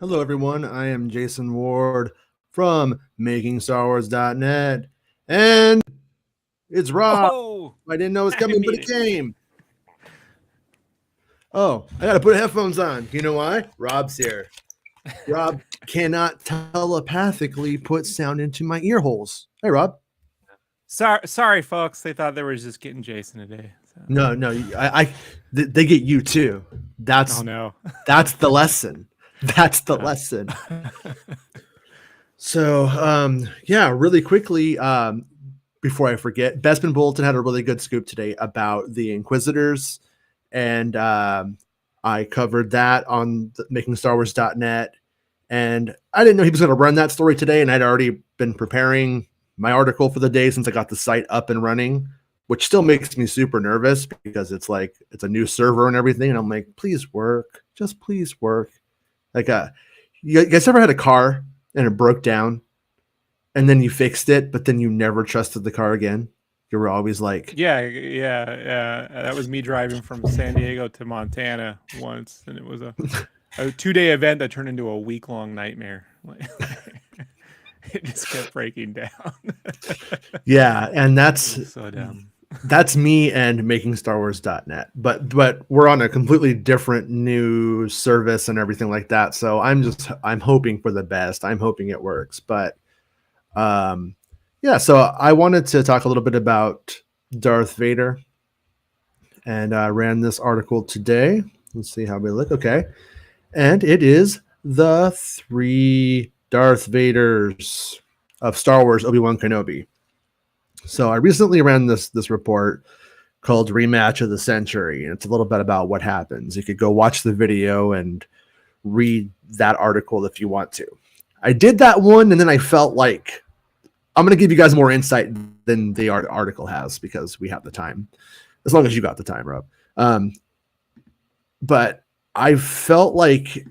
Hello, everyone. I am Jason Ward from MakingStarWars.net, and it's Rob. Oh, I didn't know it was I coming, but mean it it. came. Oh, I got to put headphones on. You know why? Rob's here. Rob cannot telepathically put sound into my ear holes. Hey, Rob. Sorry, folks. They thought they were just getting Jason today. So. No, they get you too. Oh no. That's the lesson. That's the lesson. So, yeah, really quickly, before I forget, Bespin Bulletin had a really good scoop today about the Inquisitors, and I covered that on MakingStarWars.net, and I didn't know he was going to run that story today, and I'd already been preparing my article for the day since I got the site up and running, which still makes me super nervous because it's like it's a new server and everything, and I'm like, please work, just please work. Like, you guys ever had a car and it broke down and then you fixed it, but then you never trusted the car again? You were always like, Yeah. That was me driving from San Diego to Montana once, and it was a 2-day event that turned into a week-long nightmare. It just kept breaking down. yeah, and that's so dumb. That's me and MakingStarWars.net, but we're on a completely different new service and everything like that. So I'm hoping for the best. I'm hoping it works, but yeah. So I wanted to talk a little bit about Darth Vader, and I ran this article today. Let's see how we look. Okay, and it is the 3 Darth Vaders of Star Wars Obi-Wan Kenobi. So I recently ran this report called Rematch of the Century, and it's a little bit about what happens. You could go watch the video and read that article if you want to. I did that one, and then I felt like I'm going to give you guys more insight than the article has because we have the time, as long as you got the time, Rob. But I felt like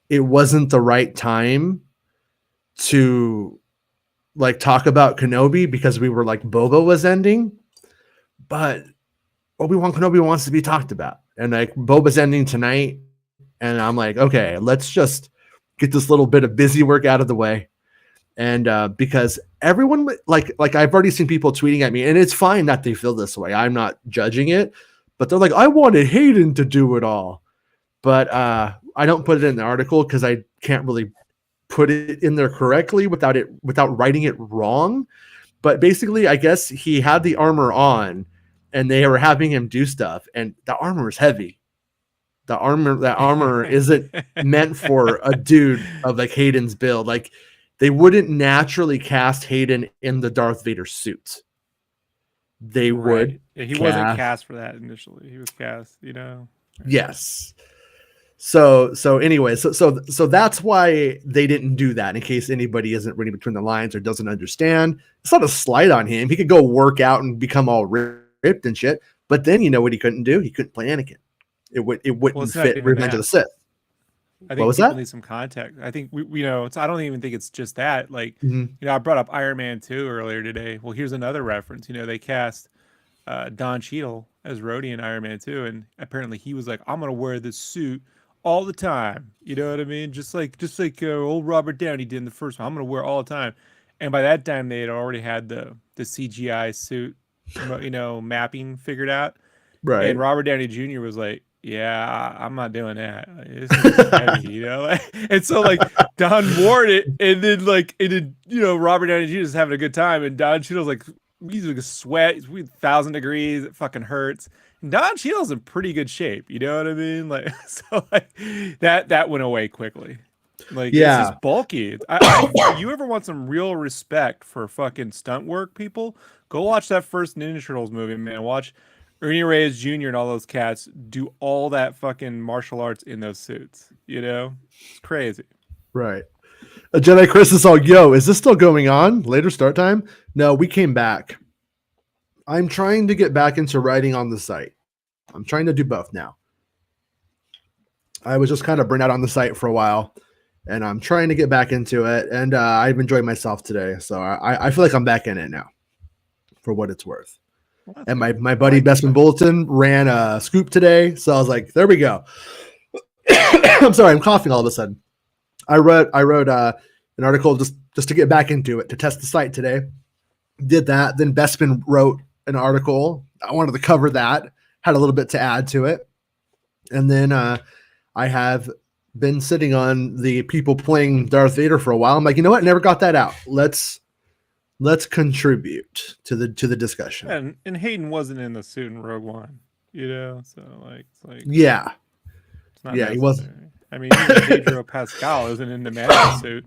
it wasn't the right time to like talk about Kenobi because we were like Boba was ending, but Obi-Wan Kenobi wants to be talked about, and like Boba's ending tonight, and I'm like, okay, let's just get this little bit of busy work out of the way, and because everyone like I've already seen people tweeting at me, and it's fine that they feel this way. I'm not judging it, but they're like, I wanted Hayden to do it all, but I don't put it in the article because I can't really put it in there correctly without writing it wrong. But basically, I guess he had the armor on and they were having him do stuff, and the armor is heavy. That armor isn't meant for a dude of like Hayden's build. Like, they wouldn't naturally cast Hayden in the Darth Vader suit. They would. Yeah, he wasn't cast for that initially. He was cast, Yes. So anyway, so that's why they didn't do that, in case anybody isn't reading between the lines or doesn't understand. It's not a slight on him. He could go work out and become all ripped and shit, but then you know what he couldn't do? He couldn't play Anakin. It wouldn't fit Revenge of the Sith. I think what was people need some context. I think I don't even think it's just that. Like, I brought up Iron Man 2 earlier today. Well, here's another reference. They cast Don Cheadle as Rhodey in Iron Man 2, and apparently he was like, I'm gonna wear this suit all the time. You know what I mean? Just like old Robert Downey did in the first one. I'm gonna wear it all the time. And by that time, they had already had the CGI suit, mapping figured out. Right. And Robert Downey Jr. was like, yeah, I'm not doing that. This is heavy, and so like Don wore it, and then Robert Downey Jr. is having a good time, and Don Cheadle's like, he's like a sweat, he's 1,000 degrees, it fucking hurts. And Don Cheadle's in pretty good shape, you know what I mean? Like, so like that went away quickly. Like, yeah, it's just bulky. You ever want some real respect for fucking stunt work, people? Go watch that first Ninja Turtles movie, man. Watch Ernie Reyes Jr. and all those cats do all that fucking martial arts in those suits. It's crazy. Right. A Jedi Chris is all, yo, is this still going on? Later start time? No, we came back. I'm trying to get back into writing on the site. I'm trying to do both now. I was just kind of burnt out on the site for a while, and I'm trying to get back into it, and I've enjoyed myself today, so I feel like I'm back in it now, for what it's worth. Well, and my buddy Bestman Bulletin ran a scoop today, so I was like, there we go. I'm sorry, I'm coughing all of a sudden. I wrote an article just to get back into it, to test the site today. Did that. Then Bespin wrote an article. I wanted to cover that. Had a little bit to add to it. And then I have been sitting on the people playing Darth Vader for a while. I'm like, you know what? Never got that out. Let's contribute to the discussion. And Hayden wasn't in the suit in Rogue One, so it's like yeah, it's not he wasn't. I mean, even Pedro Pascal isn't in the Mando suit,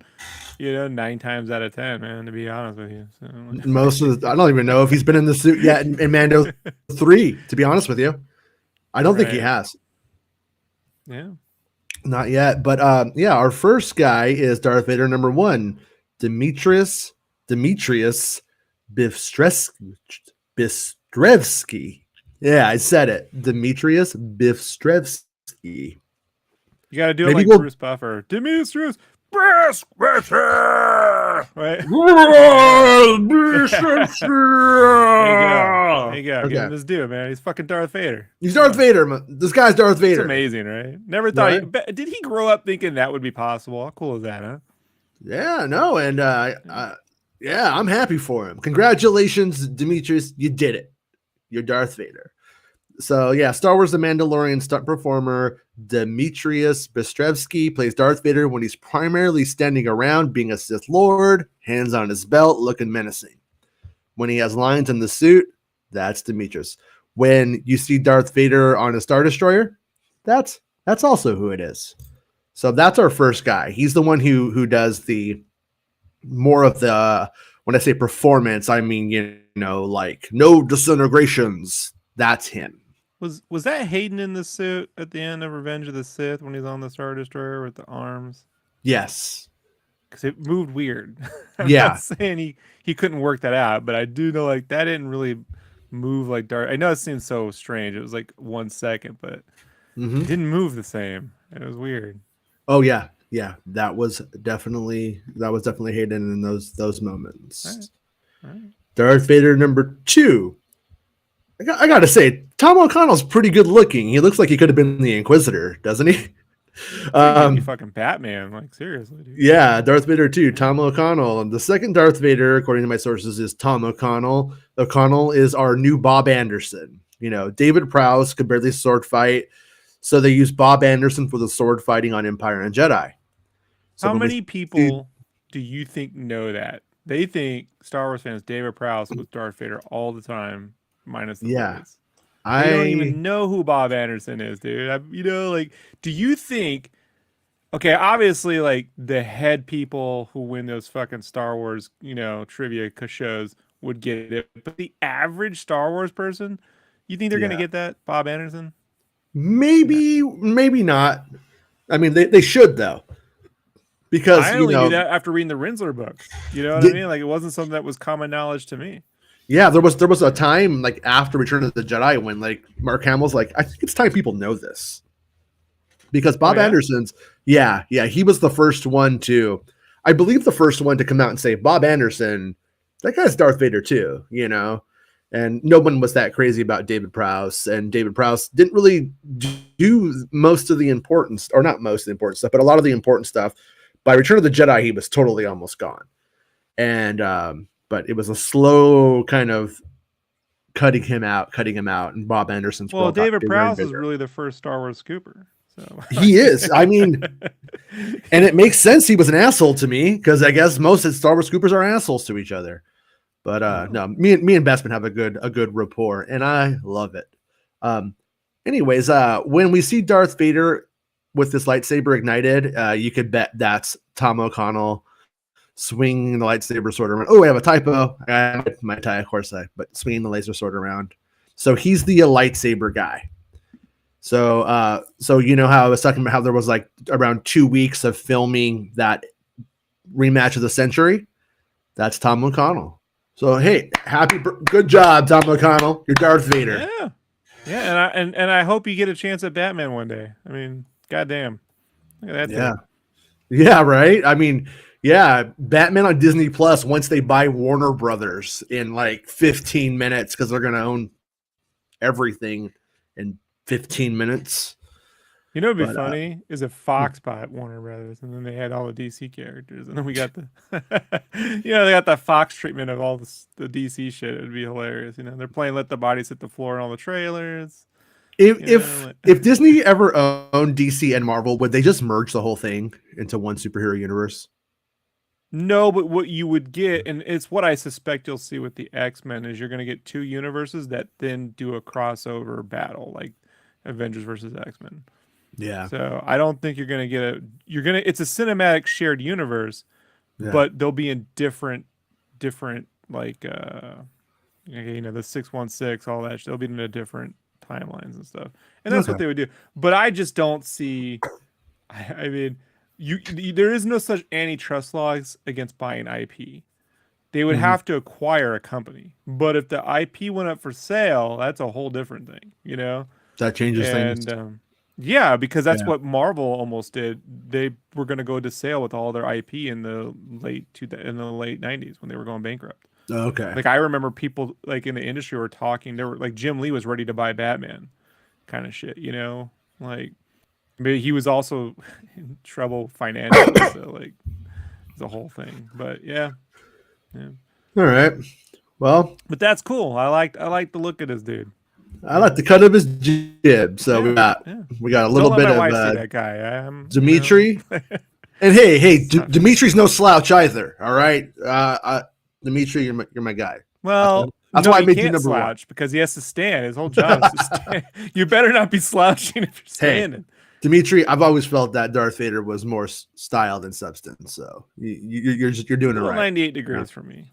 9 times out of 10, man. To be honest with you, so. Most of I don't even know if he's been in the suit yet in Mando 3. To be honest with you, I don't think he has. Yeah, not yet. But our first guy is Darth Vader number 1, Demetrius Bistrevsky. Yeah, I said it. Demetrius Bistrevsky. You got to do it like Bruce Buffer. Demetrius Bistrevsky. Right? There you go. Okay. Give him his due, man. He's fucking Darth Vader. He's Darth Vader. This guy's Darth Vader. It's amazing, right? Never thought. Right? Did he grow up thinking that would be possible? How cool is that, huh? Yeah, no, and I'm happy for him. Congratulations, Demetrius. You did it. You're Darth Vader. So, yeah, Star Wars The Mandalorian stunt performer Demetrius Bistrevsky plays Darth Vader when he's primarily standing around being a Sith Lord, hands on his belt, looking menacing. When he has lines in the suit, that's Demetrius. When you see Darth Vader on a Star Destroyer, that's also who it is. So that's our first guy. He's the one who does the more of the, when I say performance, I mean, like no disintegrations. That's him. Was that Hayden in the suit at the end of Revenge of the Sith when he's on the Star Destroyer with the arms? Yes. Because it moved weird. I'm yeah. not saying he couldn't work that out, but I do know like that didn't really move like Darth. I know it seems so strange. It was like 1 second, but it didn't move the same. It was weird. Oh yeah. Yeah. That was definitely Hayden in those moments. All right. Darth Vader number 2. I gotta say, Tom O'Connell's pretty good looking. He looks like he could have been the Inquisitor, doesn't he? Fucking Batman, like seriously, dude. Yeah, Darth Vader 2, Tom O'Connell. And the second Darth Vader, according to my sources, is Tom O'Connell. O'Connell is our new Bob Anderson. David Prowse could barely sword fight, so they used Bob Anderson for the sword fighting on Empire and Jedi. So how many people do you think know that? They think Star Wars fans David Prowse was Darth Vader all the time. Minus the voice. I don't even know who Bob Anderson is, dude. Do you think? Okay, obviously, like the head people who win those fucking Star Wars, trivia shows would get it, but the average Star Wars person, you think they're gonna get that Bob Anderson? Maybe not. I mean, they should though, because I only knew that after reading the Rinsler books. You know what I mean? Like it wasn't something that was common knowledge to me. Yeah, there was a time like after Return of the Jedi when like Mark Hamill's like, I think it's time people know this, because Bob Anderson's he was the first one to, I believe the first one to come out and say Bob Anderson, that guy's Darth Vader too, and no one was that crazy about David Prowse, and David Prowse didn't really do most of the important, or not most of the important stuff, but a lot of the important stuff. By Return of the Jedi, he was totally almost gone, and but it was a slow kind of cutting him out, and Bob Anderson's. Well, David Prowse is really the first Star Wars scooper. So he is. I mean, and it makes sense. He was an asshole to me because I guess most of Star Wars scoopers are assholes to each other. But no, me and Bestman have a good rapport, and I love it. Anyways, when we see Darth Vader with this lightsaber ignited, you could bet that's Tom O'Connell swinging the lightsaber sword around. Oh, I have a typo. My tie, of course, but swinging the laser sword around. So he's the lightsaber guy. So how I was talking about how there was like around 2 weeks of filming that rematch of the century. That's Tom O'Connell. So hey, good job, Tom O'Connell. You're Darth Vader. Yeah, and I hope you get a chance at Batman one day. I mean, goddamn, look at that. Yeah, right. I mean. Yeah, Batman on Disney Plus once they buy Warner Brothers in like 15 minutes because they're going to own everything in 15 minutes. You know, what'd be But funny is if Fox bought Warner Brothers, and then they had all the DC characters, and then we got the, they got the Fox treatment of all the DC shit. It'd be hilarious. They're playing "Let the Bodies Hit the Floor" in all the trailers. if Disney ever owned DC and Marvel, would they just merge the whole thing into one superhero universe? No, but what you would get, and it's what I suspect you'll see with the X-Men, is you're going to get two universes that then do a crossover battle, like Avengers versus X-Men. Yeah. So I don't think you're going to get it's a cinematic shared universe, but they'll be in different, like, the 616, all that. They'll be in a different timelines and stuff. And that's what they would do. But I just don't see, I mean, there is no such antitrust laws against buying IP. They would have to acquire a company. But if the IP went up for sale, that's a whole different thing, That changes things. Yeah, because that's what Marvel almost did. They were going to go to sale with all their IP in the late 90s when they were going bankrupt. Okay. Like, I remember people like in the industry were talking. They were like, Jim Lee was ready to buy Batman, kind of shit. Like, but he was also in trouble financially, so like, it's a whole thing. But yeah. All right. Well, but that's cool. I like the look of this dude. I like the cut of his jib. So we got a little bit of that guy. Dimitri. And hey, Dimitri's no slouch either. All right, Dimitri, you're my guy. Well, that's why I made you number slouch one, because he has to stand. His whole job is to stand. You better not be slouching if you're standing. Hey, Dimitri, I've always felt that Darth Vader was more style than substance. So you're doing it right. 98 degrees for me.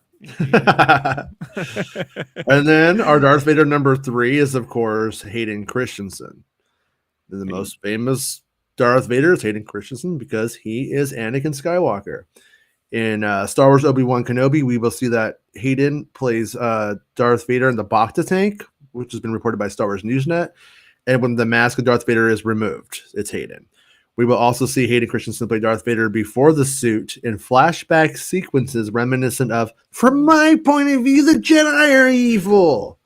And then our Darth Vader number 3 is, of course, Hayden Christensen. The most famous Darth Vader is Hayden Christensen because he is Anakin Skywalker. In Star Wars Obi-Wan Kenobi, we will see that Hayden plays Darth Vader in the Bacta tank, which has been reported by Star Wars Newsnet. And when the mask of Darth Vader is removed, it's Hayden. We will also see Hayden Christensen play Darth Vader before the suit in flashback sequences reminiscent of, from my point of view, the Jedi are evil.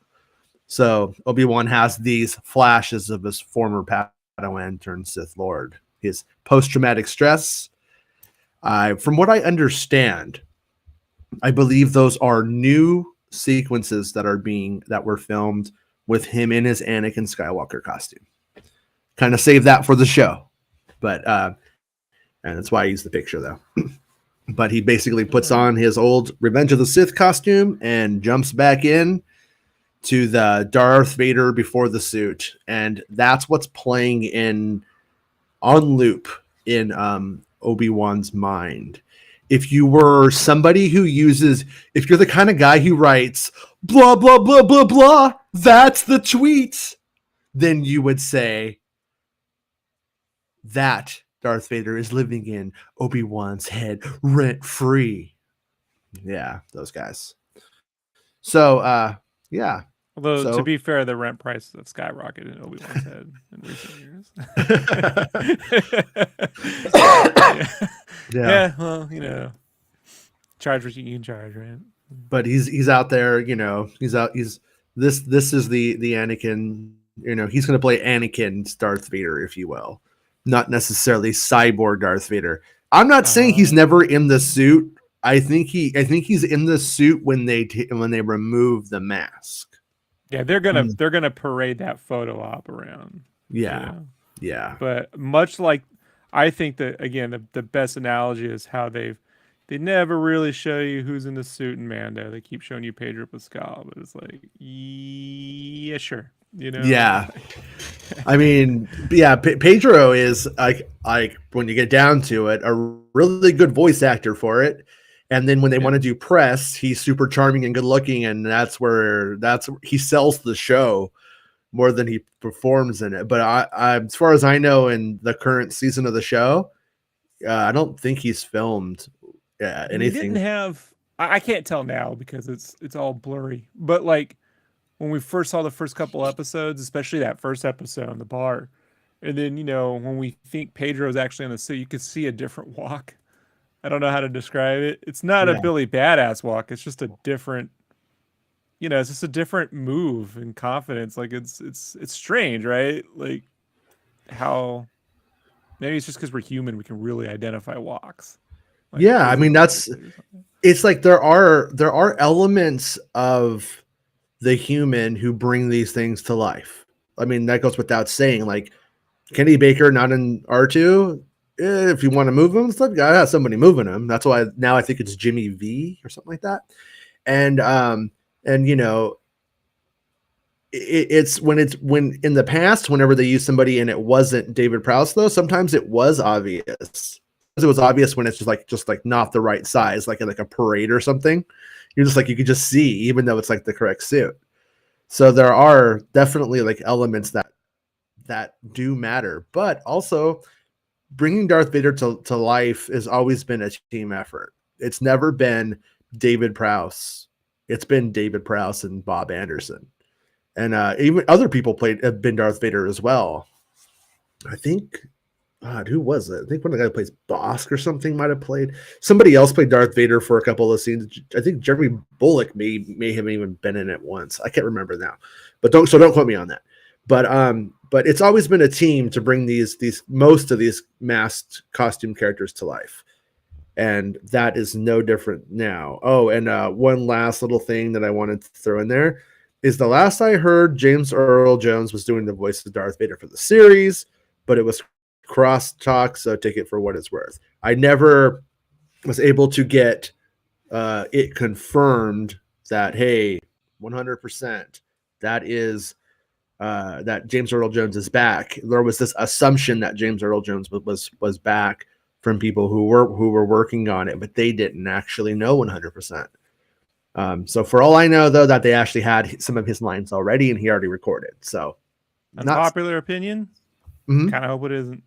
So Obi-Wan has these flashes of his former Padawan turned Sith Lord. His post-traumatic stress. From what I understand, I believe those are new sequences that were filmed with him in his Anakin Skywalker costume. Kind of save that for the show. But and that's why I use the picture though. But he basically puts on his old Revenge of the Sith costume and jumps back in to the Darth Vader before the suit, and that's what's playing on loop in Obi-Wan's mind. If you were somebody if you're the kind of guy who writes blah blah blah blah blah, that's the tweet, then you would say that Darth Vader is living in Obi-Wan's head rent free. Yeah, those guys. So, yeah. Although, to be fair, the rent prices have skyrocketed in Obi-Wan's head in recent years. Yeah, well, charge what you can charge, right? But he's out there, this is the Anakin, he's going to play Anakin's Darth Vader, if you will. Not necessarily cyborg Darth Vader. I'm not saying he's never in the suit. I think he's in the suit when they remove the mask. Yeah, they're gonna parade that photo op around. Yeah. But much like, I think that again, the best analogy is how they never really show you who's in the suit in Mando. They keep showing you Pedro Pascal, but it's like, yeah, sure. Yeah. I mean, yeah, Pedro is like when you get down to it, a really good voice actor for it. And then when they want to do press, he's super charming and good looking, and that's where he sells the show more than he performs in it. But I as far as I know, in the current season of the show, I don't think he's filmed anything. He didn't have. I can't tell now because it's all blurry. But like, when we first saw the first couple episodes, especially that first episode in the bar, and then when we think Pedro's actually in the suit, you could see a different walk. I don't know how to describe it. It's not a Billy Badass walk. It's just a different, it's just a different move and confidence. Like it's strange, right? Like how Maybe it's just because we're human, we can really identify walks. Like Yeah, I mean that's physically or something. it's like there are elements of the human who bring these things to life. I mean, that goes without saying. Like Kenny Baker, not in R2. If you want to move him, stuff, gotta have somebody moving him. That's why now I think it's Jimmy V or something like that. And you know, it's when in the past, whenever they used somebody and it wasn't David Prowse, though, sometimes it was obvious. It was obvious when it's just like not the right size, like in like a parade or something. You're just like, you could just see, even though it's like the correct suit. So there are definitely like elements that do matter, but also bringing Darth Vader to life has always been a team effort. It's never been David Prowse. It's been David Prowse and Bob Anderson. And even other people have been Darth Vader as well. I think, God, who was it? I think one of the guy who plays Bosk or something might have played. Somebody else played Darth Vader for a couple of scenes. I think Jeremy Bullock may have even been in it once. I can't remember now, but don't quote me on that. But it's always been a team to bring these most of these masked costume characters to life, and that is no different now. Oh, and one last little thing that I wanted to throw in there is the last I heard, James Earl Jones was doing the voice of Darth Vader for the series, but it was crosstalk, so take it for what it's worth. I never was able to get it confirmed that, hey, 100%, that is that James Earl Jones is back. There was this assumption that James Earl Jones was back from people who were working on it, but they didn't actually know 100%. So for all I know, though, that they actually had some of his lines already, and he already recorded. So, Unpopular opinion. Mm-hmm. Kind of hope it isn't.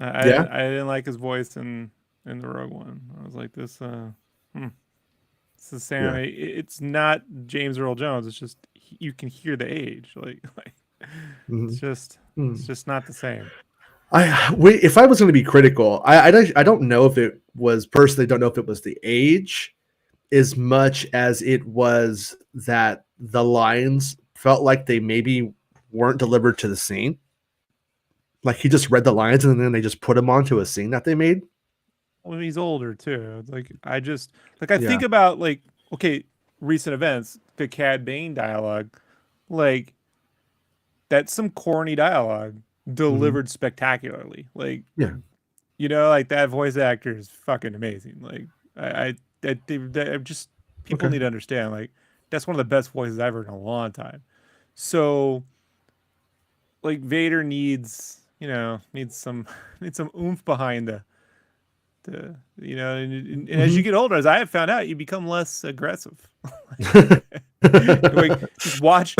I didn't like his voice in the Rogue One. I was like, this it's the same. Yeah. It's not James Earl Jones. It's just you can hear the age. Like Mm-hmm. it's just not the same. If I was going to be critical, I don't know if it was personally. Don't know if it was the age as much as it was that the lines felt like they maybe weren't delivered to the scene. Like he just read the lines and then they just put them onto a scene that they made. Well, he's older too. It's like I think about like, okay, recent events, the Cad Bane dialogue, like that's some corny dialogue delivered spectacularly. Like, Yeah, you know, like that voice actor is fucking amazing. Like I just people need to understand, like that's one of the best voices I've heard in a long time. So like Vader needs some oomph behind the and as you get older, as I have found out, you become less aggressive. Like just watch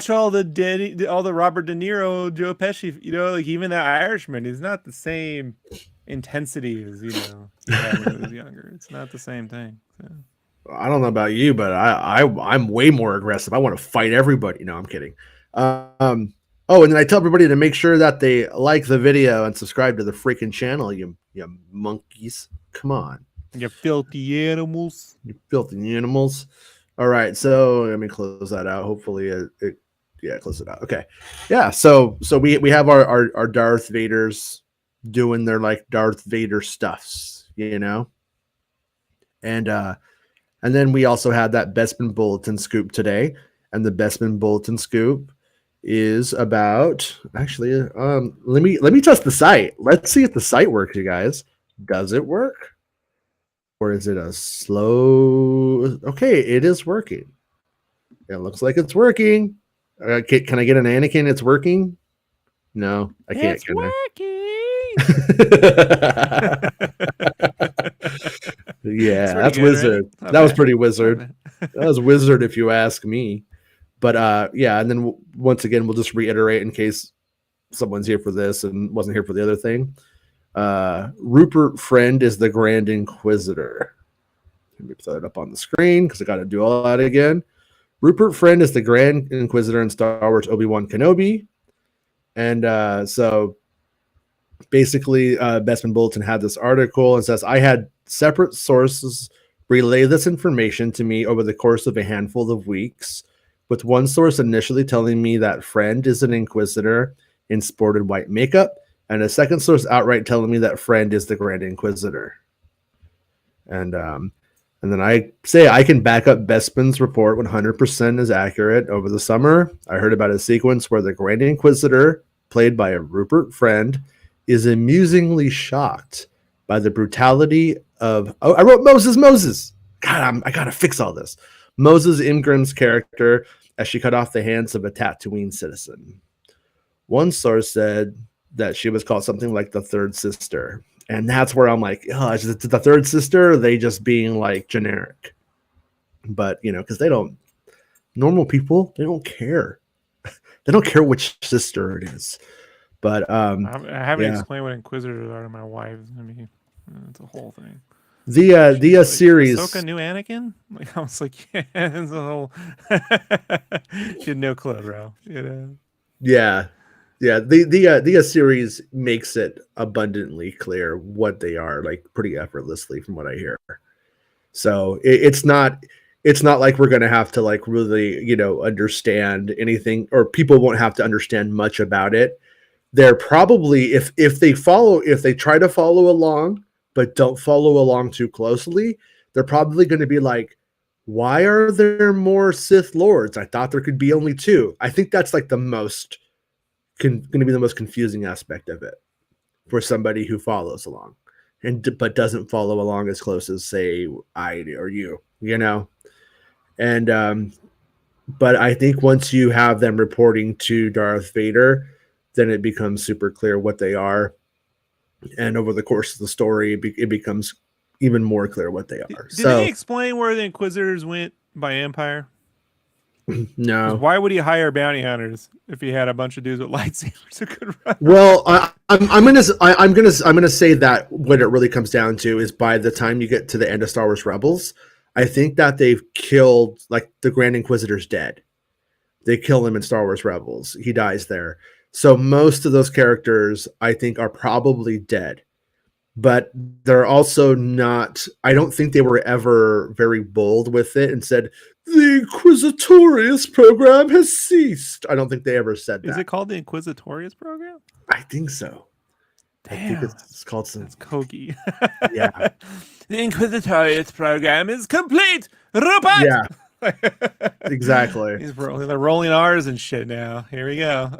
all the Robert De Niro, Joe Pesci, like even that Irishman is not the same intensity as he had when he was younger. It's not the same thing. So. I don't know about you, but I'm way more aggressive. I want to fight everybody. No, I'm kidding. Oh, and then I tell everybody to make sure that they like the video and subscribe to the freaking channel, you monkeys. Come on. You filthy animals. You filthy animals. All right, so let me close that out. Hopefully close it out. Okay. Yeah, so we have our Darth Vaders doing their like Darth Vader stuffs, and then we also had that Bespin Bulletin scoop today, and the Bespin Bulletin scoop is about actually let me test the site. Let's see if the site works, you guys. Does it work? Or is it a slow? Okay, it is working. It looks like it's working. Can I get an Anakin? It's working? No, I can't. It's working. Yeah, that's good, Wizard. Right? That was pretty Wizard. That was Wizard if you ask me. But yeah, and then once again, we'll just reiterate in case someone's here for this and wasn't here for the other thing. Rupert Friend is the Grand Inquisitor. Let me put it up on the screen because I got to do all that again. Rupert Friend is the Grand Inquisitor in Star Wars Obi-Wan Kenobi. And so basically, Bespin Bulletin had this article and says, I had separate sources relay this information to me over the course of a handful of weeks, with one source initially telling me that Friend is an Inquisitor in sported white makeup, And a second source outright telling me that friend is the Grand Inquisitor. And then I say I can back up Bespin's report 100% is accurate. Over the summer, I heard about a sequence where the Grand Inquisitor, played by a Rupert Friend, is amusingly shocked by the brutality of... Oh, I wrote Moses. God, I gotta fix all this. Moses Imgrim's character as she cut off the hands of a Tatooine citizen. One source said that she was called something like the third sister. And that's where I'm like, oh, is it the third sister? Or are they just being like generic? But, because they don't, normal people, they don't care. They don't care which sister it is. But I haven't explained what Inquisitors are to my wife. I mean, it's a whole thing. The series. Ahsoka knew Anakin? Like, I was like, yeah, it's a whole. She had no clue, bro. Yeah. The series makes it abundantly clear what they are, like pretty effortlessly from what I hear. So it's not like we're going to have to like really, understand anything, or people won't have to understand much about it. They're probably, if they try to follow along, but don't follow along too closely, they're probably going to be like, why are there more Sith Lords? I thought there could be only 2. I think that's like going to be the most confusing aspect of it for somebody who follows along but doesn't follow along as close as, say, I or you, and but I think once you have them reporting to Darth Vader, then it becomes super clear what they are, and over the course of the story it becomes even more clear what they are. Did they explain where the Inquisitors went by Empire? No. Why would he hire bounty hunters if he had a bunch of dudes with lightsabers that could run? Well, I'm gonna say that what it really comes down to is by the time you get to the end of Star Wars Rebels, I think that they've killed, like, the Grand Inquisitor's dead. They kill him in Star Wars Rebels. He dies there. So most of those characters, I think, are probably dead. But they're also not... I don't think they were ever very bold with it and said, the Inquisitorius program has ceased. I don't think they ever said that. Is it called the Inquisitorius program? I think so. Damn. I think it's called some... That's Kogi. Yeah. The Inquisitorius program is complete! Rupert! Yeah. Exactly. They're rolling R's and shit now. Here we go.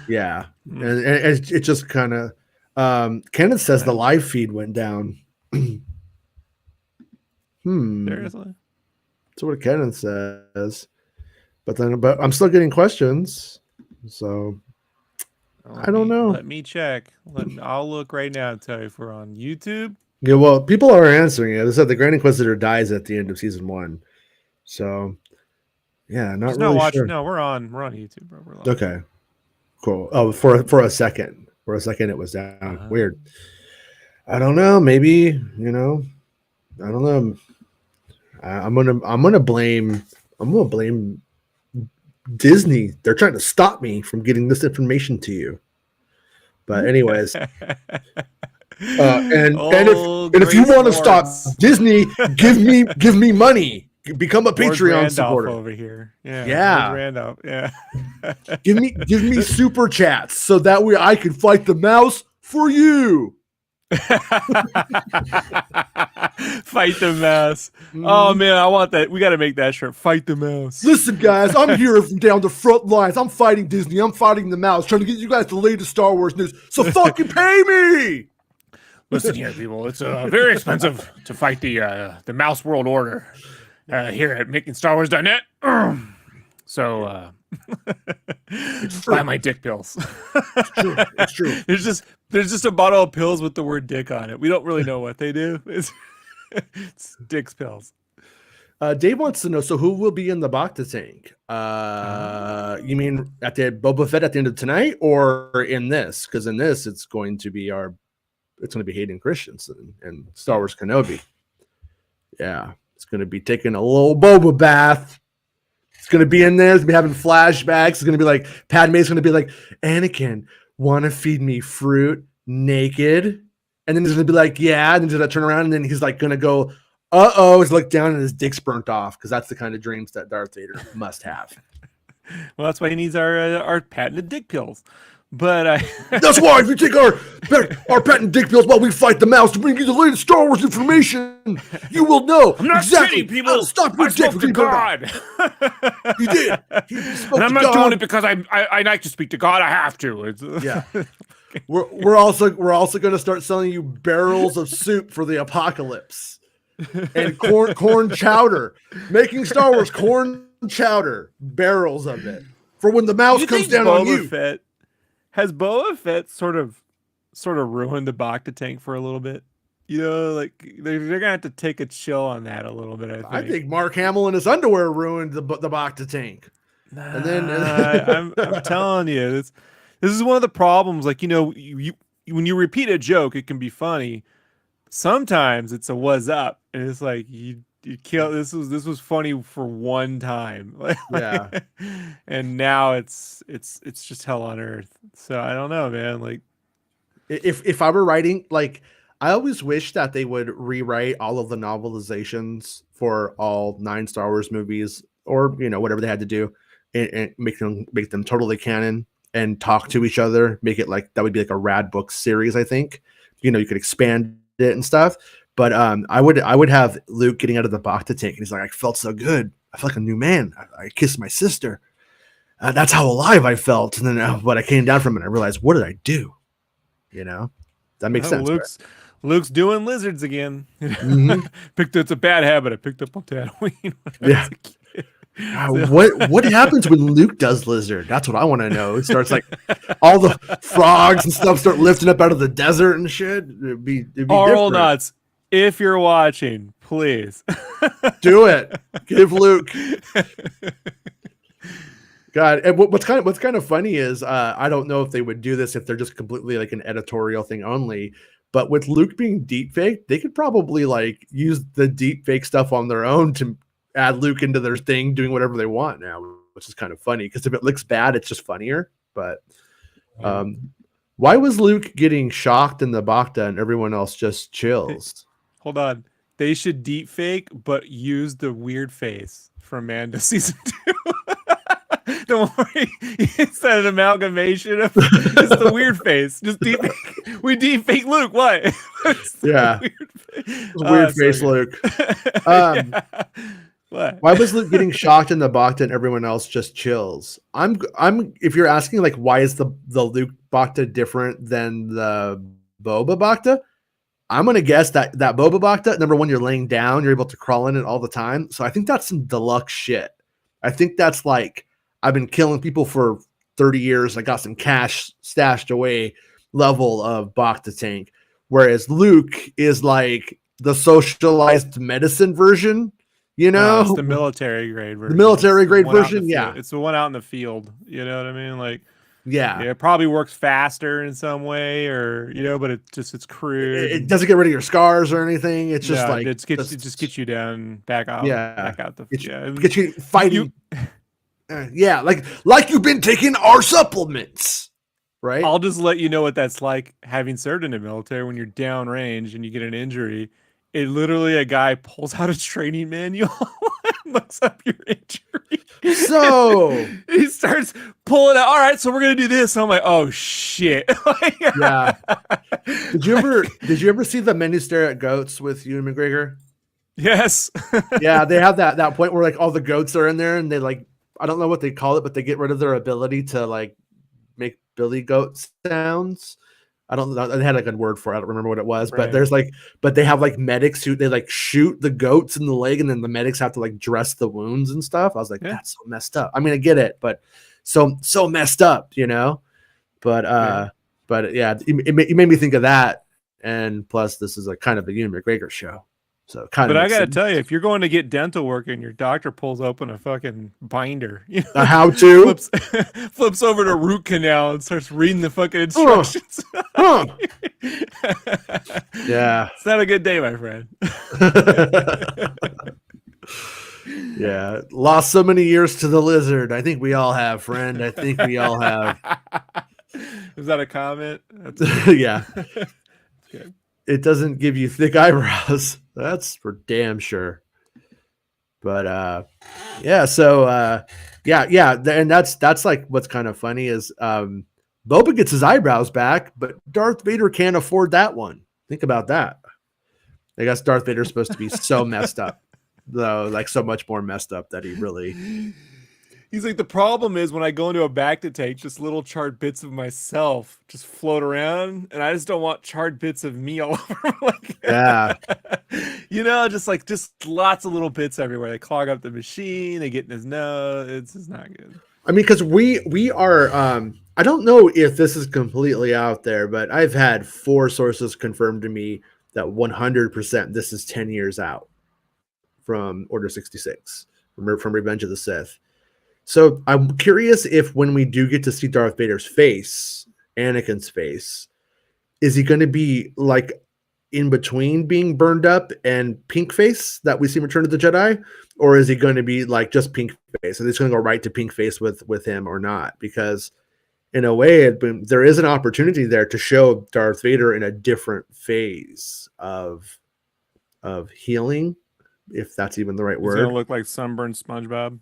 Yeah. And it just kind of... Kenneth says the live feed went down. Seriously? That's what Kenneth says. But I'm still getting questions. So I don't know. Let me check. I'll look right now and tell you if we're on YouTube. Yeah, well, people are answering it. They said the Grand Inquisitor dies at the end of season 1. So yeah, not really sure. No, we're on YouTube, bro. We're okay. Cool. Oh, for a second. For a second it was down. Weird. I don't know. Maybe, I don't know. I'm gonna blame Disney. They're trying to stop me from getting this information to you. But anyways, and if you want to stop Disney, give me money. Become a Patreon supporter over here. Yeah. Randolph. Yeah. give me super chats so that way I can fight the mouse for you. Fight the mouse. Oh man, I want that. We got to make that shirt. Fight the mouse. Listen, guys, I'm here from down the front lines. I'm fighting Disney. I'm fighting the mouse, trying to get you guys the latest Star Wars news. So fucking pay me. Listen here, people. It's very expensive to fight the mouse world order here at MakingStarWars.net. So buy my dick pills. It's true. There's just a bottle of pills with the word dick on it. We don't really know what they do. It's dick's pills. Dave wants to know, so who will be in the Bacta tank? You mean at the Boba Fett at the end of tonight, or in this? Because in this, it's going to be Hayden Christensen and Star Wars Kenobi. Yeah, it's going to be taking a little Boba bath. It's going to be in there. It's going to be having flashbacks. It's going to be like, Padme's going to be like, Anakin, want to feed me fruit naked? And then he's going to be like, yeah. And then he's going to turn around and then he's like going to go, uh-oh. He's look down and his dick's burnt off, because that's the kind of dreams that Darth Vader must have. Well, that's why he needs our patented dick pills. But That's why if you take our patent dick pills while we fight the mouse to bring you the latest Star Wars information, you will know I'm not exactly kidding, people. how to stop your I dick spoke to from God. He did. He spoke And I'm to not God. doing it because I like to speak to God. I have to. It's, Yeah. We're also going to start selling you barrels of soup for the apocalypse and corn chowder. Making Star Wars corn chowder, barrels of it for when the mouse comes down on you. Has Boba Fett sort of ruined the Bacta tank for a little bit? You know, like they're gonna have to take a chill on that a little bit. I think Mark Hamill in his underwear ruined the Bacta tank. And then I'm telling you, this is one of the problems. Like, you know, you when you repeat a joke, it can be funny. Sometimes it's a "was up," and it's like you kill. This was funny for one time. Yeah. And now it's just hell on earth. So I don't know, man. Like, if I were writing, like, I always wish that they would rewrite all of the novelizations for all 9 Star Wars movies, or, you know, whatever they had to do, and make them totally canon and talk to each other. Make it like that would be like a rad book series. I think, you know, you could expand it and stuff. But I would have Luke getting out of the Bacta tank, and he's like, I felt so good. I felt like a new man. I kissed my sister. That's how alive I felt. And then, but I came down from it, I realized, what did I do? You know, that makes sense. Luke's doing lizards again. Mm-hmm. It's a bad habit I picked up on Tatooine. Yeah. What happens when Luke does lizard? That's what I want to know. It starts like all the frogs and stuff start lifting up out of the desert and shit. It'd be Oral nuts. If you're watching, please do it. Give Luke. God, and what's kind of funny is I don't know if they would do this if they're just completely like an editorial thing only. But with Luke being deepfake, they could probably like use the deepfake stuff on their own to add Luke into their thing, doing whatever they want now, which is kind of funny because if it looks bad, it's just funnier. But why was Luke getting shocked in the Bacta and everyone else just chills? Hold on. They should deepfake, but use the weird face from Mando season 2. Don't worry, it's an amalgamation of it's the weird face. Just deepfake. We deepfake Luke. What? Yeah, weird face Luke. Yeah. What? Why was Luke getting shocked in the Bacta and everyone else just chills? I'm. If you're asking like why is the Luke Bacta different than the Boba Bacta, I'm gonna guess that Boba Bacta, number one, you're laying down, you're able to crawl in it all the time. So I think that's some deluxe shit. I think that's like, I've been killing people for 30 years. I got some cash stashed away level of Bacta tank. Whereas Luke is like the socialized medicine version, you know? It's the military grade version. The military grade version, yeah. It's the one out in the field. You know what I mean? Like, yeah, it probably works faster in some way, or, you know, but it's crude. It doesn't get rid of your scars or anything. It's just like it just gets you down, back out. Get you fighting. Yeah, like you've been taking our supplements, right? I'll just let you know what that's like having served in the military. When you're downrange and you get an injury, it literally, a guy pulls out a training manual and looks up your injury. So he starts pulling out. All right, so we're gonna do this. I'm like, oh shit. Yeah. Did you ever see The Men Who Stare at Goats with Ewan McGregor? Yes. Yeah, they have that point where like all the goats are in there and they like, I don't know what they call it, but they get rid of their ability to like make billy goat sounds. I don't know. They had a good word for it. I don't remember what it was, right. but they have like medics who they like shoot the goats in the leg, and then the medics have to like dress the wounds and stuff. I was like, that's so messed up. I mean, I get it, but so messed up, you know. But yeah, it made me think of that. And plus, this is a kind of a Ewan McGregor show. So kind but of. I gotta tell you, if you're going to get dental work and your doctor pulls open a fucking binder, you know, how to flips over to root canal and starts reading the fucking instructions. Yeah, it's not a good day, my friend. Yeah, lost so many years to the lizard. I think we all have, friend. I think we all have. Is that a comment? Yeah. Okay. It doesn't give you thick eyebrows. That's for damn sure. But yeah, so yeah, and that's like what's kind of funny is Boba gets his eyebrows back, but Darth Vader can't afford that one. Think about that. I guess Darth Vader's supposed to be so messed up, though, like so much more messed up that he really. He's like, the problem is when I go into a Bacta tank, just little charred bits of myself just float around, and I just don't want charred bits of me all over. Like, Yeah. just lots of little bits everywhere. They clog up the machine. They get in his nose. It's just not good. I mean, because we are. I don't know if this is completely out there, but I've had 4 sources confirm to me that 100% this is 10 years out from Order 66, from Revenge of the Sith. So I'm curious if when we do get to see Darth Vader's face, Anakin's face, is he going to be like in between being burned up and pink face that we see in Return of the Jedi? Or is he going to be like just pink face? And it's going to go right to pink face with him or not? Because in a way, there is an opportunity there to show Darth Vader in a different phase of healing, if that's even the right word. He's going to look like sunburned SpongeBob.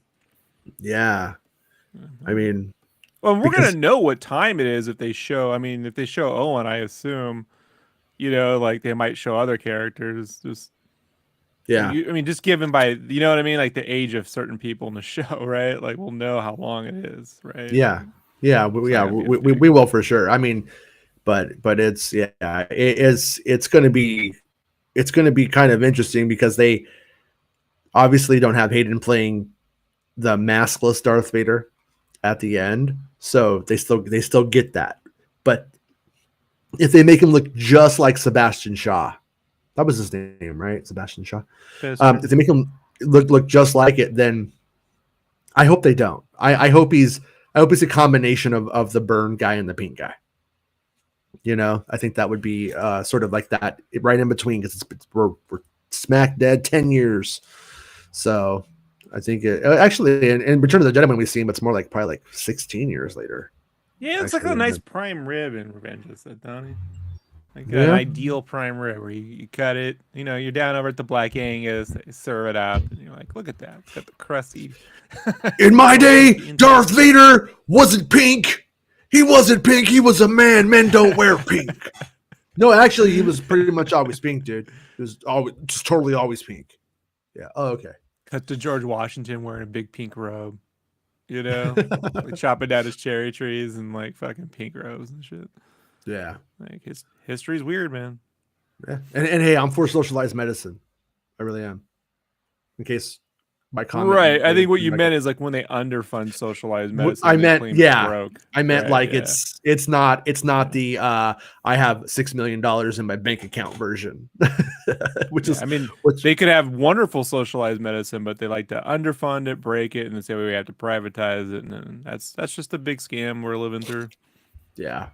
Yeah. I mean, well, we're going to know what time it is if they show, Owen, I assume, like they might show other characters. Just, yeah. Just given by, you know what I mean? Like the age of certain people in the show, right? Like we'll know how long it is, right? Yeah. Yeah. We will for sure. I mean, but it's, it's going to be kind of interesting because they obviously don't have Hayden playing the maskless Darth Vader at the end, so they still get that. But if they make him look just like Sebastian Shaw, that was his name, right? Sebastian Shaw. If they make him look just like it, then I hope they don't. I hope he's a combination of the burn guy and the pink guy. I think that would be sort of like that right in between, because we're smack dead 10 years. So I think actually in Return of the Jedi when we see him, it's more like probably like 16 years later. Yeah, it's like a nice prime rib in Revenge of the Sith, Donnie. Like an ideal prime rib where you cut it, you're down over at the Black Angus, they serve it up, and you're like, look at that. It's got the crusty. In my day, Darth Vader wasn't pink. He wasn't pink. He was a man. Men don't wear pink. No, actually, he was pretty much always pink, dude. He was just totally always pink. Yeah. Oh, okay. Cut to George Washington wearing a big pink robe, like chopping down his cherry trees and like fucking pink robes and shit. Yeah. Like his history's weird, man. Yeah. And hey, I'm for socialized medicine. I really am. In case my comment. Right. I think what you meant is like when they underfund socialized medicine. I meant, broke. I meant it's not the I have $6 million in my bank account version. Which they could have wonderful socialized medicine, but they like to underfund it, break it, and then say we have to privatize it, and then that's just a big scam we're living through. Yeah.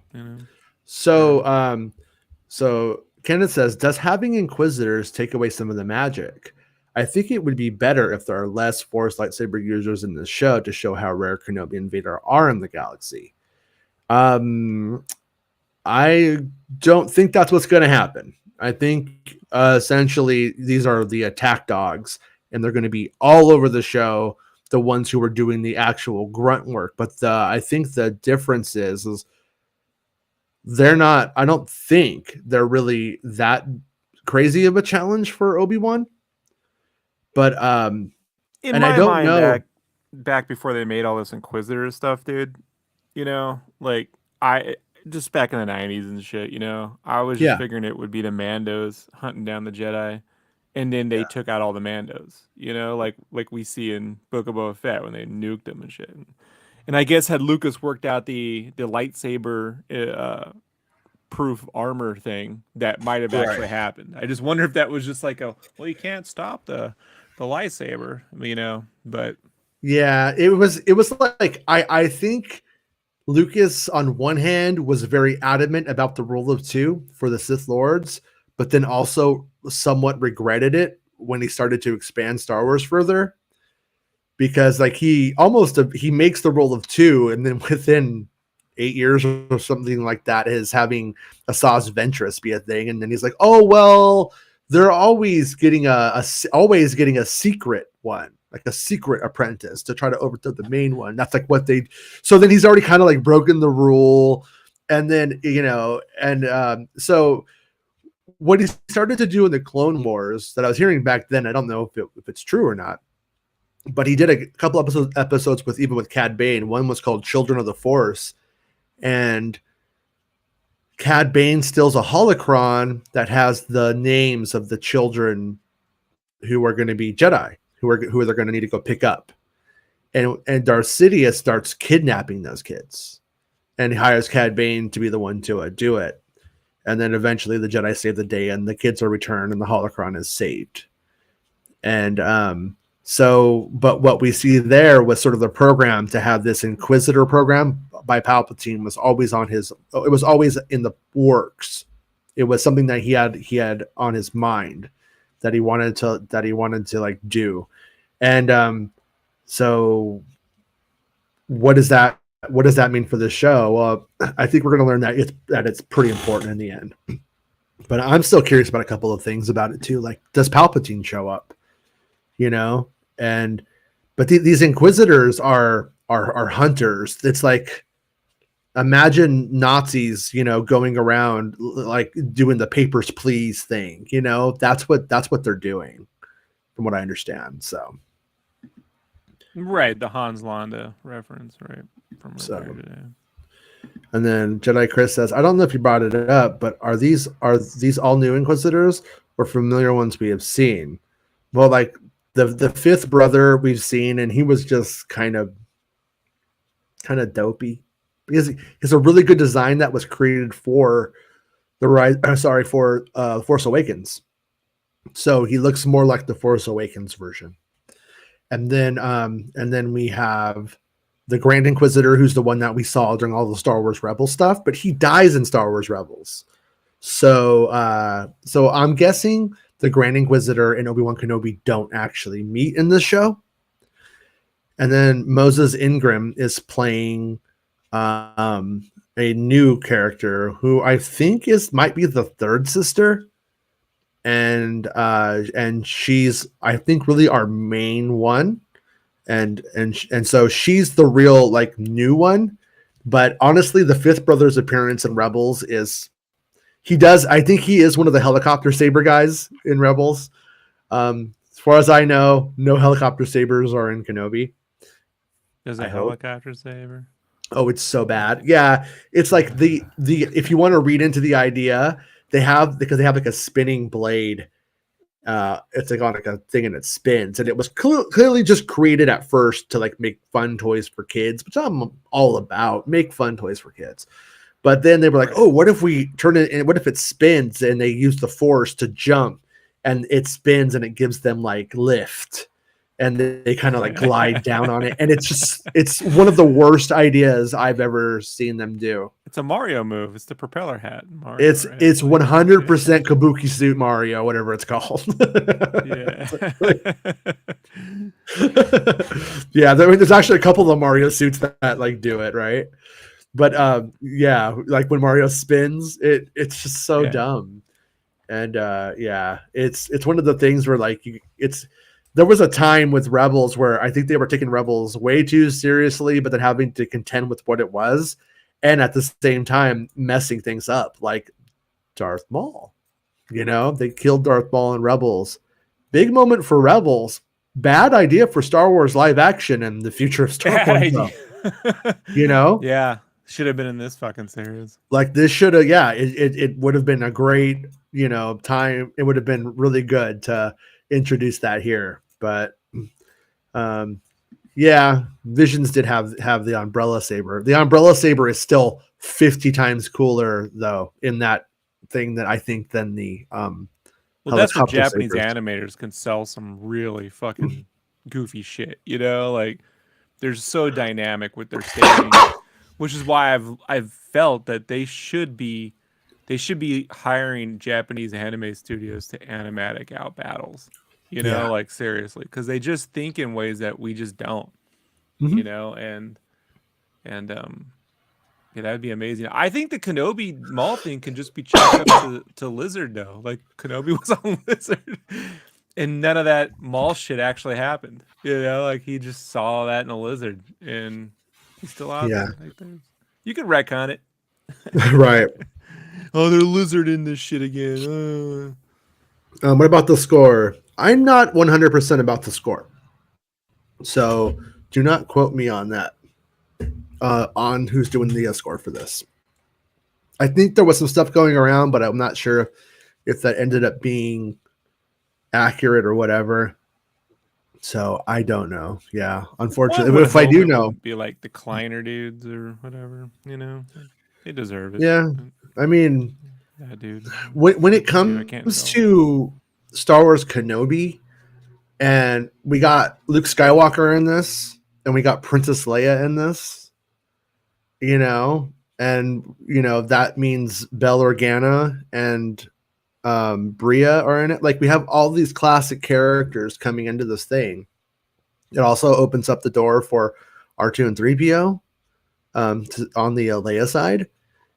So so Kenneth says, does having Inquisitors take away some of the magic? I think it would be better if there are less Force lightsaber users in the show to show how rare Kenobi and Vader are in the galaxy. I don't think that's what's going to happen. I think essentially these are the attack dogs, and they're going to be all over the show, the ones who are doing the actual grunt work. But I think the difference is they're not, I don't think they're really that crazy of a challenge for Obi-Wan. But in my mind, back before they made all this Inquisitor stuff, dude, like I just back in the 90s and shit, I was just figuring it would be the Mandos hunting down the Jedi, and then they took out all the Mandos, like we see in Book of Boba Fett when they nuked them and shit. And I guess had Lucas worked out the lightsaber proof armor thing, that might have actually happened. I just wonder if that was just like you can't stop the lightsaber, but yeah, it was like I think Lucas on one hand was very adamant about the rule of 2 for the Sith Lords, but then also somewhat regretted it when he started to expand Star Wars further, because like he makes the rule of 2, and then within 8 years or something like that is having Asajj Ventress be a thing, and then he's like, oh well, they're always getting a secret one, like a secret apprentice to try to overthrow the main one. That's like what they. So then he's already kind of like broken the rule. and then so what he started to do in the Clone Wars that I was hearing back then, I don't know if it's true or not, but he did a couple episodes with Cad Bane. One was called Children of the Force, and Cad Bane steals a holocron that has the names of the children who are going to be Jedi, who they're going to need to go pick up, and Darth Sidious starts kidnapping those kids, and he hires Cad Bane to be the one to do it. And then eventually the Jedi save the day and the kids are returned and the holocron is saved. And but what we see there was sort of the program to have this Inquisitor program by Palpatine was always it was always in the works. It was something that he had on his mind that he wanted to like do. And so what does that mean for the show? Well, I think we're going to learn that it's pretty important in the end. But I'm still curious about a couple of things about it too. Like, does Palpatine show up? But these Inquisitors are hunters. It's like, imagine Nazis, going around like doing the papers, please thing. That's what they're doing, from what I understand. So. Right, the Hans Landa reference, right? From earlier today. And then Jedi Chris says, I don't know if you brought it up, but are these all new Inquisitors or familiar ones we have seen? Well, like the fifth brother we've seen, and he was just kind of dopey. Because it's a really good design that was created for Force Awakens. So he looks more like the Force Awakens version. And then we have the Grand Inquisitor, who's the one that we saw during all the Star Wars Rebels stuff, but he dies in Star Wars Rebels. So I'm guessing the Grand Inquisitor and Obi-Wan Kenobi don't actually meet in this show. And then Moses Ingram is playing a new character who I think might be the third sister. And she's, I think, really our main one, and so she's the real like new one. But honestly, the fifth brother's appearance in Rebels I think he is one of the helicopter saber guys in Rebels. As far as I know, no helicopter sabers are in Kenobi. There's a helicopter saber. Oh, it's so bad. Yeah, it's like the if you want to read into the idea, they have like a spinning blade. It's like on like a thing and it spins, and it was clearly just created at first to like make fun toys for kids, which I'm all about. Make fun toys for kids. But then they were like, oh, what if we turn it, and what if it spins, and they use the Force to jump, and it spins and it gives them like lift, and they kind of like glide down on it, and it's one of the worst ideas I've ever seen them do. It's a Mario move. It's the propeller hat. Mario, it's 100% Kabuki Suit Mario, whatever it's called. Yeah, there's actually a couple of Mario suits that like do it, right? But yeah, like when Mario spins, it's just so dumb. And it's one of the things where like there was a time with Rebels where I think they were taking Rebels way too seriously, but then having to contend with what it was, and at the same time messing things up, like Darth Maul. They killed Darth Maul in Rebels. Big moment for Rebels. Bad idea for Star Wars live action and the future of Star Wars. Yeah, should have been in this fucking series. Like this should have. Yeah, it would have been a great time. It would have been really good to introduce that here, but Visions did have the umbrella saber. The umbrella saber is still 50 times cooler though in that thing that I think than the well, that's where Japanese sabers. Animators can sell some really fucking goofy shit. Like they're so dynamic with their staging, which is why I've felt that they should be hiring Japanese anime studios to animatic out battles. Like seriously, because they just think in ways that we just don't. And that'd be amazing. I think the Kenobi Maul thing can just be chalked up to Lizard though. Like Kenobi was on Lizard, and none of that Maul shit actually happened. Like he just saw that in a Lizard, and he's still out there. Like, you can retcon it. Right. Oh, they're lizard in this shit again. What about the score? I'm not 100% about the score, so do not quote me on that. On who's doing the score for this? I think there was some stuff going around, but I'm not sure if that ended up being accurate or whatever. So I don't know. Yeah, unfortunately, but if I do know, be like the Kleiner dudes or whatever. You know, they deserve it. Yeah, I mean, yeah, dude. When it comes to Star Wars Kenobi, and we got Luke Skywalker in this, and we got Princess Leia in this, you know, and that means Bell Organa and Bria are in it. Like, we have all these classic characters coming into this thing. It also opens up the door for R2 and 3PO on the Leia side.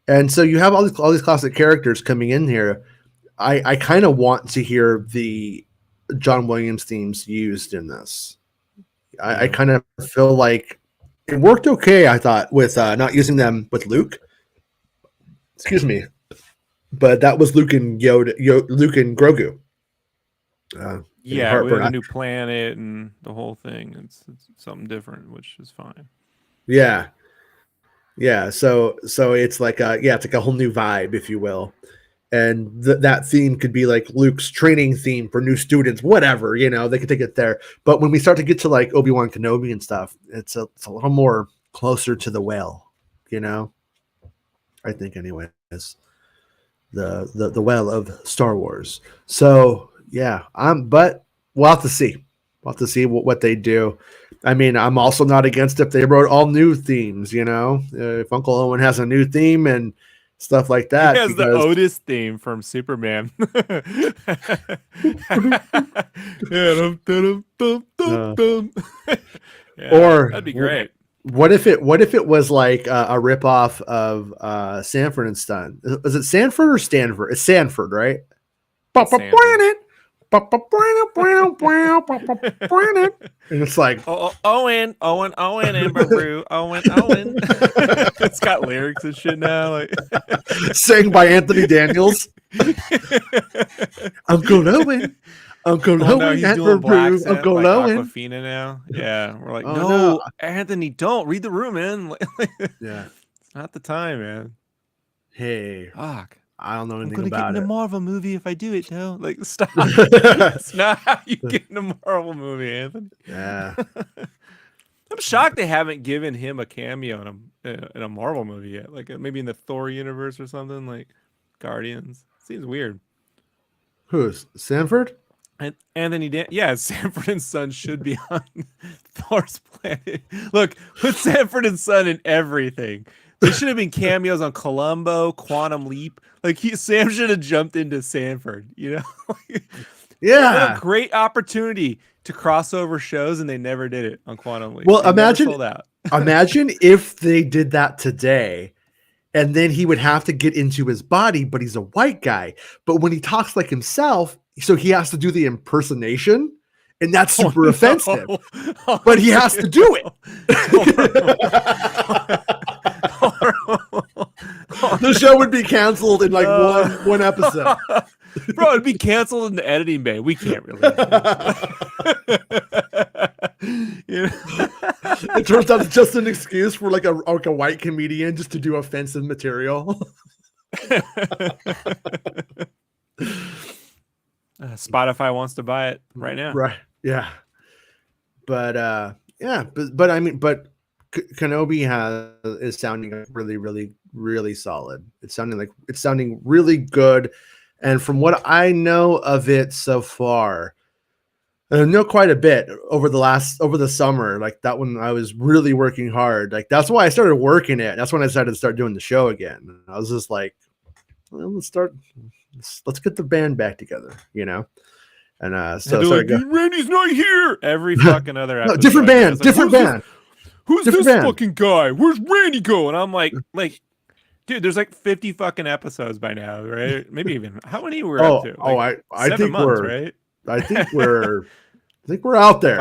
And so you have all these classic characters coming in here. I kind of want to hear the John Williams themes used in this. I kind of feel like it worked okay, I thought, with not using them with Luke. Excuse me. But that was Luke and Luke and Grogu. Yeah, we have a new planet and the whole thing. It's something different, which is fine. Yeah. Yeah, so it's like it's like a whole new vibe, if you will, and that theme could be like Luke's training theme for new students, whatever, they could take it there. But when we start to get to like Obi-Wan Kenobi and stuff, it's a little more closer to the well, I think, anyways, the well of Star Wars. So yeah, but we'll have to see. We'll have to see what they do. I mean, I'm also not against if they wrote all new themes, if Uncle Owen has a new theme and stuff like that. He has the Otis theme from Superman. Or that'd be great. What if it was like a ripoff of Sanford and Son? Is it Sanford or Stanford? It's Sanford, right? Planet. And it's like Owen, Amber Brew, Owen. It's got lyrics and shit now, like sang by Anthony Daniels. Uncle Owen, Owen, Amber Brew, Uncle like Owen. Aquafina now. Yeah, we're like, no, Anthony, don't read the room, man. Yeah, it's not the time, man. Hey, fuck. I don't know anything about it. I'm gonna get in a Marvel movie if I do it, though. Like, stop. It's not how you get in a Marvel movie, Anthony. Yeah. I'm shocked they haven't given him a cameo in a Marvel movie yet. Like maybe in the Thor universe or something, like Guardians. Seems weird. Who's Sanford? And Anthony Sanford and Son should be on Thor's planet. Look, put Sanford and Son in everything. They should have been cameos on Columbo, Quantum Leap. Like Sam should have jumped into Sanford, Yeah. What a great opportunity to cross over shows, and they never did it on Quantum Leap. Well, imagine sold out. Imagine if they did that today, and then he would have to get into his body, but he's a white guy. But when he talks like himself, so he has to do the impersonation, and that's super offensive. But he has to do it. The show would be canceled in like one episode. Bro, it'd be canceled in the editing bay. We can't really. It turns out it's just an excuse for like a white comedian just to do offensive material. Spotify wants to buy it right now. Right. Yeah. But I mean, Kenobi is sounding really, really, really solid. It's sounding really good. And from what I know of it so far, I know quite a bit over the summer. Like that one, I was really working hard. Like that's why I started working it. That's when I decided to start doing the show again. I was just like, well, let's get the band back together, And so like, Randy's not here. Every fucking other episode. No, different band. Who's this fucking guy? Where's Randy going? I'm like, dude, there's like 50 fucking episodes by now, right? Maybe even how many we're up to? Like I think months, we're right. I think we're out there.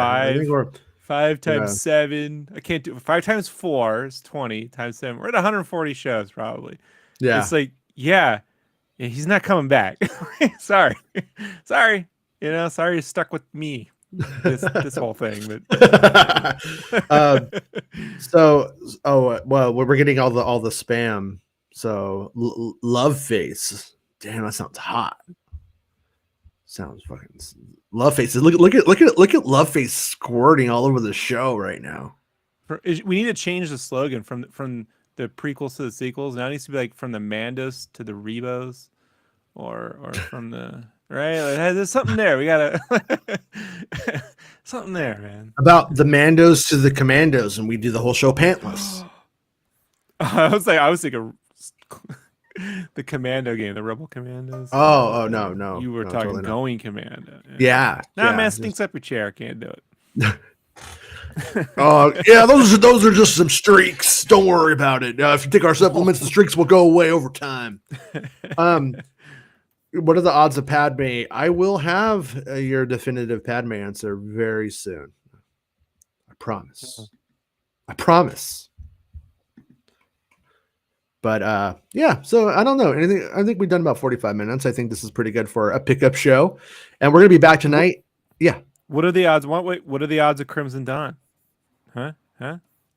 Five times 7. I can't do 5 times 4 is 20 times 7. We're at 140 shows probably. Yeah. It's like, yeah, he's not coming back. Sorry. Sorry. Sorry you're stuck with me. This whole thing. But well, we're getting all the spam. So love face. Damn, that sounds hot. Sounds fucking love face. Look at love face squirting all over the show right now. We need to change the slogan from the prequels to the sequels. Now it needs to be like from the Mandos to the Rebos, or from the right. Like, there's something there. We gotta something there, man. About the Mandos to the Commandos, and we do the whole show pantless. I was thinking the Commando game, the Rebel Commandos. Oh no! You were talking totally Going Commando. Yeah. Nah, man, stinks up your chair. Can't do it. Yeah, those are just some streaks. Don't worry about it. If you take our supplements, the streaks will go away over time. What are the odds of Padme? I will have your definitive Padme answer very soon. I promise. I promise. But yeah, so I don't know anything. I think we've done about 45 minutes. I think this is pretty good for a pickup show, and we're gonna be back tonight. Yeah. What are the odds? What are the odds of Crimson Dawn? Huh?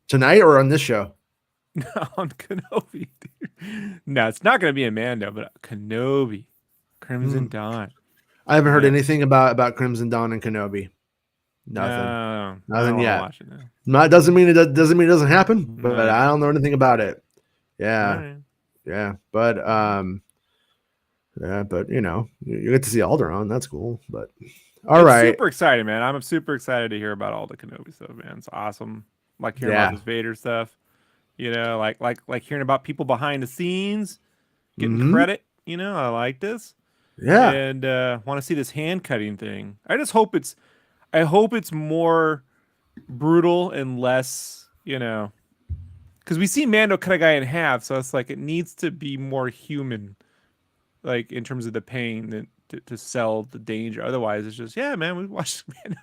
Tonight or on this show? On Kenobi. No, it's not going to be a Mando, but Kenobi, Crimson Dawn. I haven't heard anything about Crimson Dawn and Kenobi. Nothing. Nothing yet. It doesn't mean it doesn't happen, but I don't know anything about it. Yeah. Right. Yeah. But you get to see Alderaan. That's cool. But all right. Super excited, man. I'm super excited to hear about all the Kenobi stuff, man. It's awesome. Like hearing about this Vader stuff. Like hearing about people behind the scenes getting credit. I like this. Yeah. And want to see this hand cutting thing. I hope it's more brutal and less, because we see Mando cut a guy in half, so it's like it needs to be more human, like in terms of the pain that to sell the danger. Otherwise, it's just, yeah, man, we watched Mando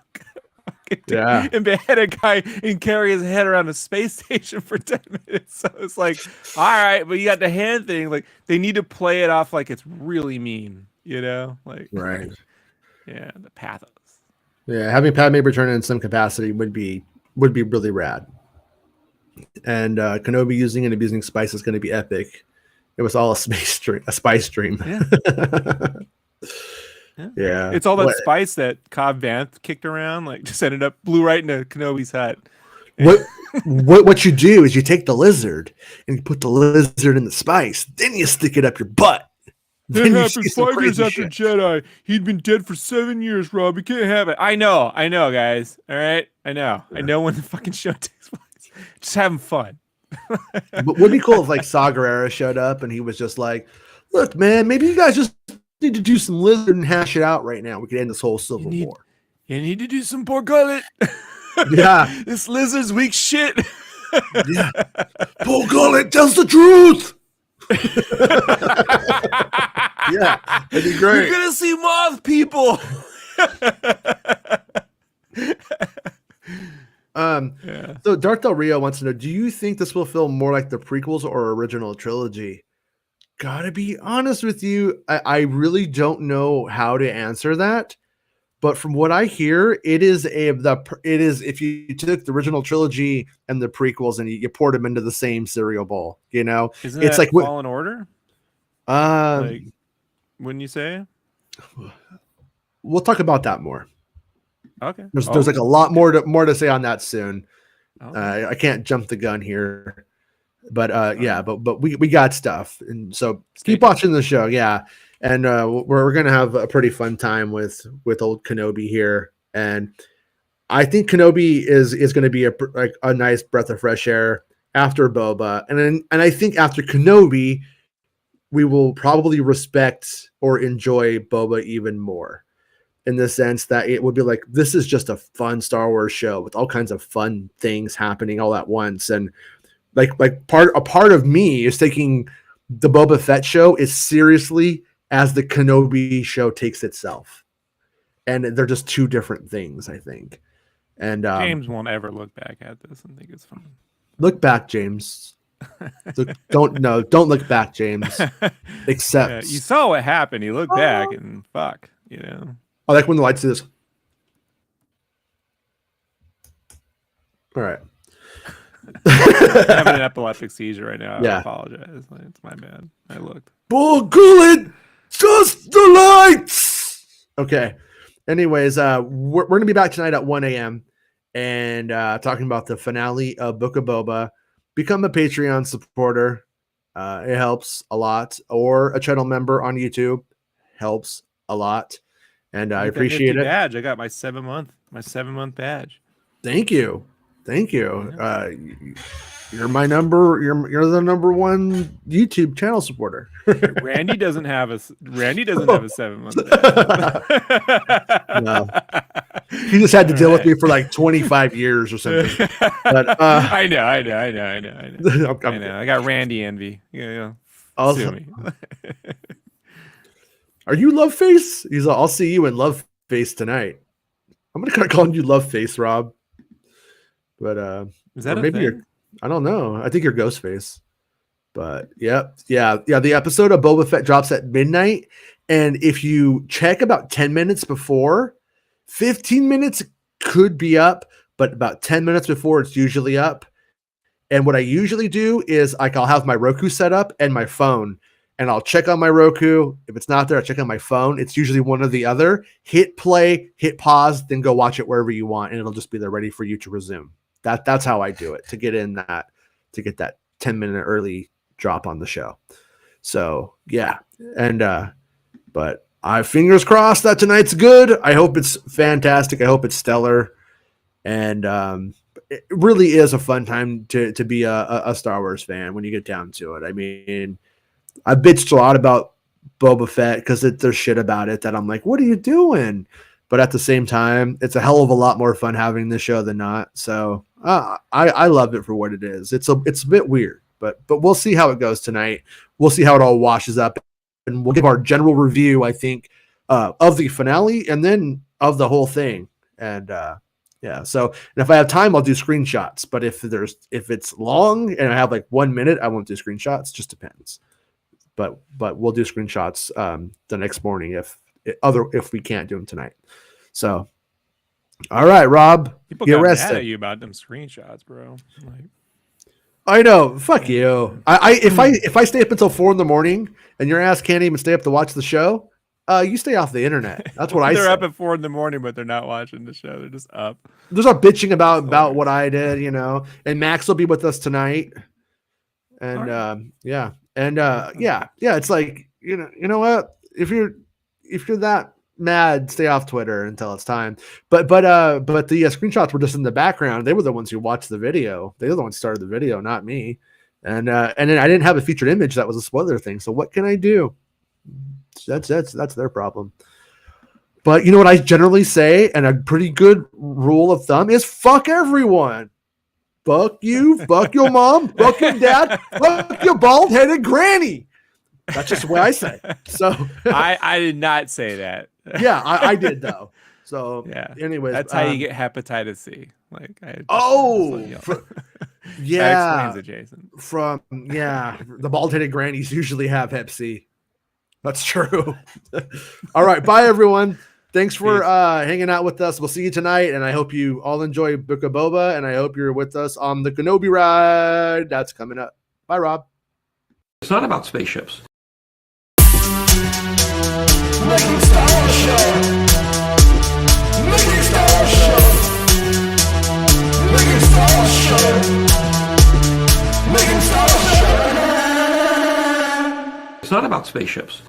and behead a guy and carry his head around a space station for 10 minutes. So it's like, all right, but you got the hand thing. Like they need to play it off like it's really mean, like right. Yeah, the pathos. Yeah, having Padme return in some capacity would be really rad. And Kenobi using and abusing spice is going to be epic. It was all a spice dream. Yeah. It's all that spice that Cobb Vanth kicked around, like just blew right into Kenobi's hut. What you do is you take the lizard and you put the lizard in the spice, then you stick it up your butt. That happened 5 years after Jedi. He'd been dead for 7 years, Rob. You can't have it. I know, guys. All right? I know. Yeah. I know when the fucking show takes place. Just having fun. But wouldn't it be cool if like Saw Gerrera showed up and he was just like, look, man, maybe you guys just need to do some lizard and hash it out right now. We could end this whole civil war. You need to do some poor gullet. Yeah. This lizard's weak shit. Yeah. Poor gullet tells the truth. Yeah, that'd be great. You're gonna see moth people. So Darth Del Rio wants to know, do you think this will feel more like the prequels or original trilogy? Gotta be honest with you, I really don't know how to answer that. But from what I hear, it is if you took the original trilogy and the prequels and you poured them into the same cereal bowl, Isn't it's that like Fallen Order? Like, wouldn't you say? We'll talk about that more. Okay. There's like a lot more to say on that soon. Okay. I can't jump the gun here, but yeah, but we got stuff, and so keep watching the show. Yeah. And we're going to have a pretty fun time with old Kenobi here. And I think Kenobi is going to be a nice breath of fresh air after Boba. And I think after Kenobi, we will probably respect or enjoy Boba even more, in the sense that it would be like, this is just a fun Star Wars show with all kinds of fun things happening all at once. And like a part of me is taking the Boba Fett show is seriously as the Kenobi show takes itself. And they're just two different things, I think. And James won't ever look back at this and think it's fun. Look back, James. So don't look back, James. Except you saw what happened. You looked back and fuck, you know. I like when the lights do this. All right. I'm having an epileptic seizure right now. Yeah. I apologize. It's my bad. I looked. Bullcooling, just the lights. Okay. Anyways, we're gonna be back tonight at 1 a.m. and talking about the finale of Book of Boba. Become a Patreon supporter. It helps a lot. Or a channel member on YouTube helps a lot. And I appreciate it. Badge. I got my 7-month badge. Thank you. Yeah. You're my you're the number one YouTube channel supporter. Randy doesn't have a 7-month badge. No. He just had to deal with me for like 25 years or something. But I know. I got Randy envy. Yeah. Sue me. Are you Love Face? He's like, I'll see you in Love Face tonight. I'm gonna start calling you Love Face, Rob. But is that maybe you're? I don't know. I think you're Ghostface. But yeah. The episode of Boba Fett drops at midnight, and if you check about 10 minutes before, 15 minutes could be up, but about 10 minutes before it's usually up. And what I usually do is I'll have my Roku set up and my phone, and I'll check on my Roku. If it's not there, I check on my phone. It's usually one or the other. Hit play, hit pause, then go watch it wherever you want, and it'll just be there ready for you to resume. That's how I do it to get that 10-minute early drop on the show. So yeah. And but I fingers crossed that tonight's good. I hope it's fantastic. I hope it's stellar. And it really is a fun time to be a Star Wars fan when you get down to it. I mean, I bitched a lot about Boba Fett because there's shit about it that I'm like, what are you doing? But at the same time, it's a hell of a lot more fun having the show than not. So I love it for what it is. It's a bit weird, but we'll see how it goes tonight. We'll see how it all washes up, and we'll give our general review, I think, of the finale and then of the whole thing. And yeah. So, and if I have time, I'll do screenshots. But if it's long and I have like 1 minute, I won't do screenshots. Just depends. But we'll do screenshots the next morning if we can't do them tonight. So, all right, Rob, people get got rested. mad at you about them screenshots, bro. Like, I know. Fuck you. If I stay up until 4 a.m. and your ass can't even stay up to watch the show, you stay off the internet. That's what I say. They're up at 4 a.m, but they're not watching the show. They're just up. There's a bitching about what I did, you know. And Max will be with us tonight. And yeah. And yeah. It's like, you know what? If you're that mad, stay off Twitter until it's time. But the screenshots were just in the background. They were the ones who watched the video. They were the ones who started the video, not me. And then I didn't have a featured image that was a spoiler thing. So what can I do? That's their problem. But you know what I generally say, and a pretty good rule of thumb is fuck everyone. Fuck you, fuck your mom, fuck your dad, fuck your bald-headed granny. That's just the way I say. So I did not say that. Yeah, I did though. So yeah. Anyways, that's how you get hepatitis C. Like yeah, that explains it, Jason. The bald-headed grannies usually have Hep C. That's true. All right, bye everyone. Thanks for hanging out with us. We'll see you tonight, and I hope you all enjoy Book of Boba, and I hope you're with us on the Kenobi ride. That's coming up. Bye, Rob. It's not about spaceships. Making Star Wars Show. Making Star Wars Show. Making Star Wars Show. Making Star Wars Show. It's not about spaceships.